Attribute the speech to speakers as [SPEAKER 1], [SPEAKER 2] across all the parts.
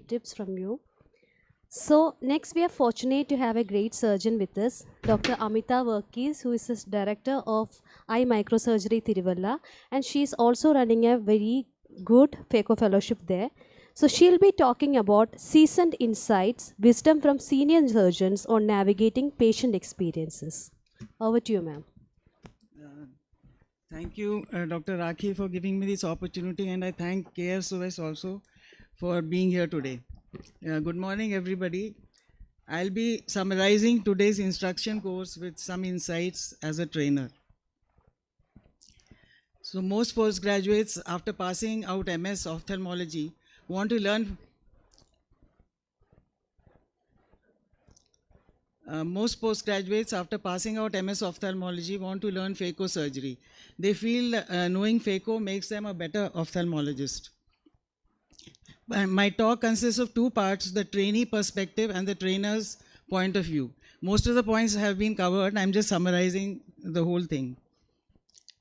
[SPEAKER 1] tips from you. So next we are fortunate to have a great surgeon with us, Dr. Amita Verghese, who is the director of Eye Microsurgery Tiruvalla, and she is also running a very good FACO fellowship there. So she'll be talking about seasoned insights, wisdom from senior surgeons on navigating patient experiences. Over to you, ma'am.
[SPEAKER 2] Uh, Thank you, Dr. Rakhi, for giving me this opportunity, and I thank KSOS also for being here today. Good morning, everybody. I'll be summarizing today's instruction course with some insights as a trainer. So, most postgraduates, after passing out MS ophthalmology, want to learn. Most postgraduates, after passing out MS ophthalmology, want to learn phaco surgery. They feel knowing phaco makes them a better ophthalmologist. My talk consists of two parts, the trainee perspective and the trainer's point of view. Most of the points have been covered. I'm just summarizing the whole thing.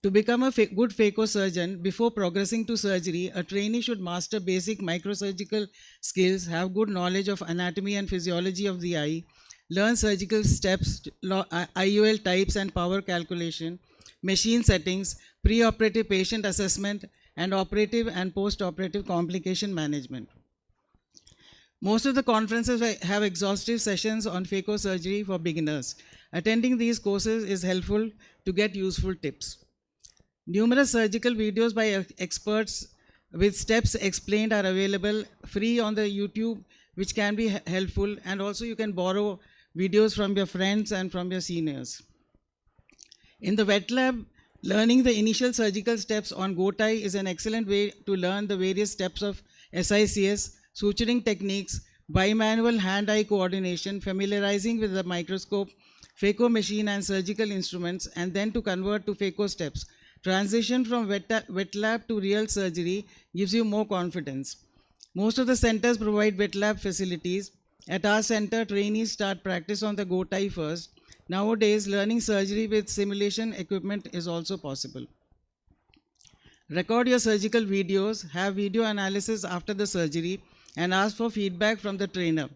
[SPEAKER 2] To become a good phaco surgeon, before progressing to surgery, a trainee should master basic microsurgical skills, have good knowledge of anatomy and physiology of the eye, learn surgical steps, IUL types and power calculation, machine settings, pre-operative patient assessment, and operative and post-operative complication management. Most of the conferences have exhaustive sessions on phaco surgery for beginners. Attending these courses is helpful to get useful tips. Numerous surgical videos by experts with steps explained are available free on the YouTube, which can be helpful, and also you can borrow videos from your friends and from your seniors. In the wet lab, learning the initial surgical steps on GoTie is an excellent way to learn the various steps of SICS, suturing techniques, bimanual hand-eye coordination, familiarizing with the microscope, phaco machine and surgical instruments, and then to convert to phaco steps. Transition from wet lab to real surgery gives you more confidence. Most of the centers provide wet lab facilities. At our center, trainees start practice on the GoTie first. Nowadays, learning surgery with simulation equipment is also possible. Record your surgical videos, have video analysis after the surgery, and ask for feedback from the trainer.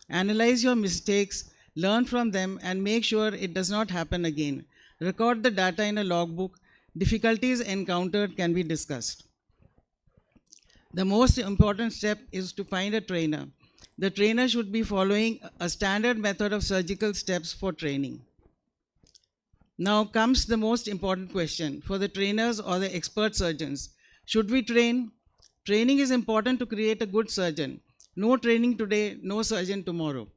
[SPEAKER 2] Analyze your mistakes, learn from them, and make sure it does not happen again. Record the data in a logbook. Difficulties encountered can be discussed. The most important step is to find a trainer. The trainer should be following a standard method of surgical steps for training. Now comes the most important question for the trainers or the expert surgeons. Should we train? Training is important to create a good surgeon. No training today, no surgeon tomorrow.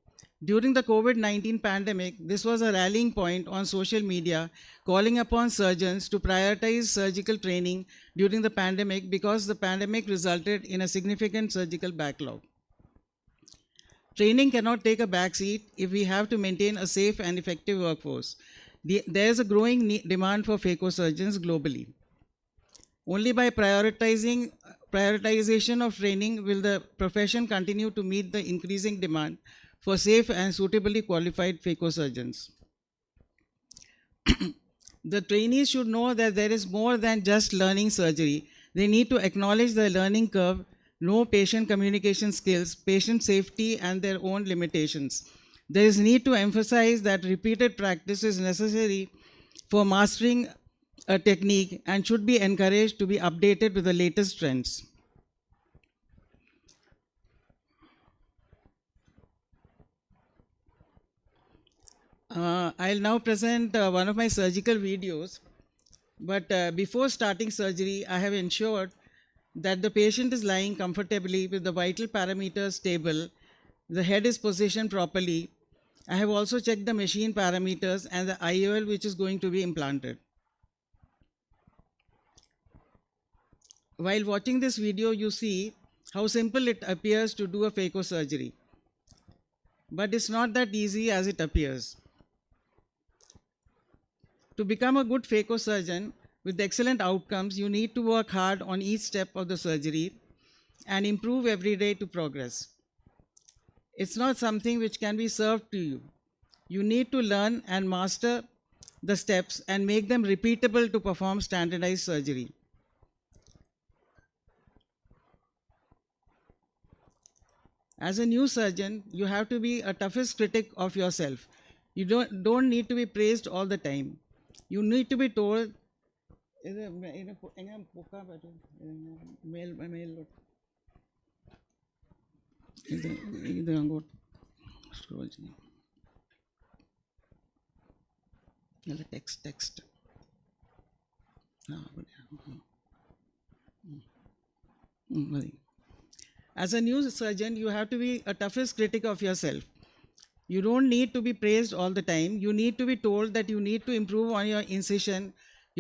[SPEAKER 2] During the COVID-19 pandemic, this was a rallying point on social media, calling upon surgeons to prioritize surgical training during the pandemic because the pandemic resulted in a significant surgical backlog. Training cannot take a backseat if we have to maintain a safe and effective workforce. There is a growing demand for phaco surgeons globally. Only by prioritization of training will the profession continue to meet the increasing demand for safe and suitably qualified phaco surgeons. The trainees should know that there is more than just learning surgery. They need to acknowledge the learning curve, know patient communication skills, patient safety, and their own limitations. There is need to emphasize that repeated practice is necessary for mastering a technique and should be encouraged to be updated with the latest trends. I'll now present one of my surgical videos, but before starting surgery, I have ensured that the patient is lying comfortably with the vital parameters stable, the head is positioned properly. I have also checked the machine parameters and the IOL which is going to be implanted. While watching this video, you see how simple it appears to do a phaco surgery. But it's not that easy as it appears. To become a good phaco surgeon with excellent outcomes, you need to work hard on each step of the surgery and improve every day to progress. It's not something which can be served to you. You need to learn and master the steps and make them repeatable to perform standardized surgery. As a new surgeon, you have to be a toughest critic of yourself. You don't need to be praised all the time. You need to be told. ഇത് അങ്ങോട്ട് scroll ചെയ്യും അല്ല text ആ മതി. As a new surgeon, you have to be a toughest critic of yourself. You don't need to be praised all the time. You need to be told that you need to improve on your incision,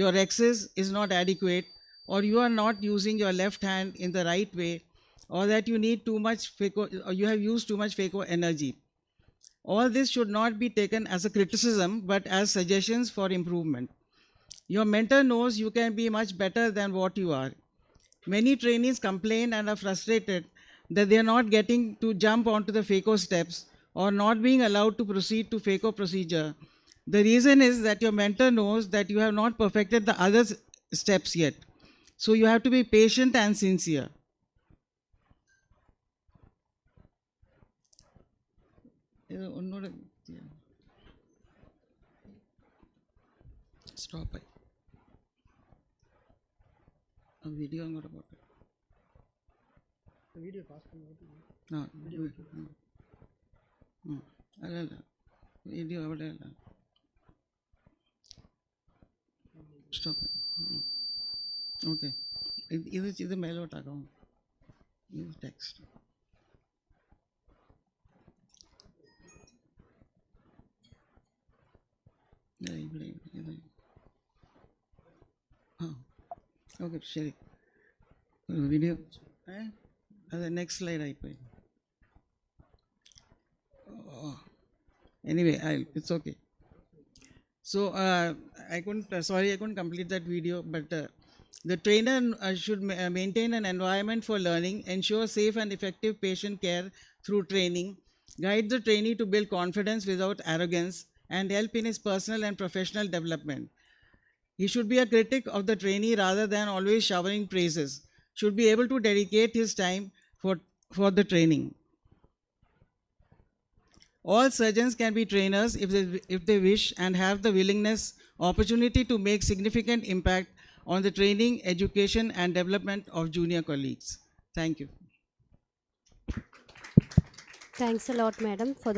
[SPEAKER 2] your axis is not adequate, or you are not using your left hand in the right way, or that you need too much phaco, or you have used too much phaco energy. All this should not be taken as a criticism, but as suggestions for improvement. Your mentor knows you can be much better than what you are. Many trainees complain and are frustrated that they are not getting to jump onto the phaco steps or not being allowed to proceed to phaco procedure. The reason is that your mentor knows that you have not perfected the other steps yet. So you have to be patient and sincere. Stop it. A video അങ്ങോട്ട് പോട്ടെ. ആ അല്ലല്ല video അവിടെയല്ല. Stop. Okay ഇത് മേലോട്ടാക്കാം. ഇത് text. ഇവിടെ ഇത് ആ okay ശരി. വീഡിയോ അത് നെക്സ്റ്റ് സ്ലൈഡ് ആയിപ്പോയി. Anyway, it's okay. So I couldn't complete that video, but the trainer should maintain an environment for learning, ensure safe and effective patient care through training, guide the trainee to build confidence without arrogance, and help in his personal and professional development. He should be a critic of the trainee rather than always showering praises. Should be able to dedicate his time for the training. All surgeons can be trainers if they wish and have the willingness, opportunity to make significant impact on the training, education, and development of junior colleagues. Thank you.
[SPEAKER 1] Thanks a lot, madam, for the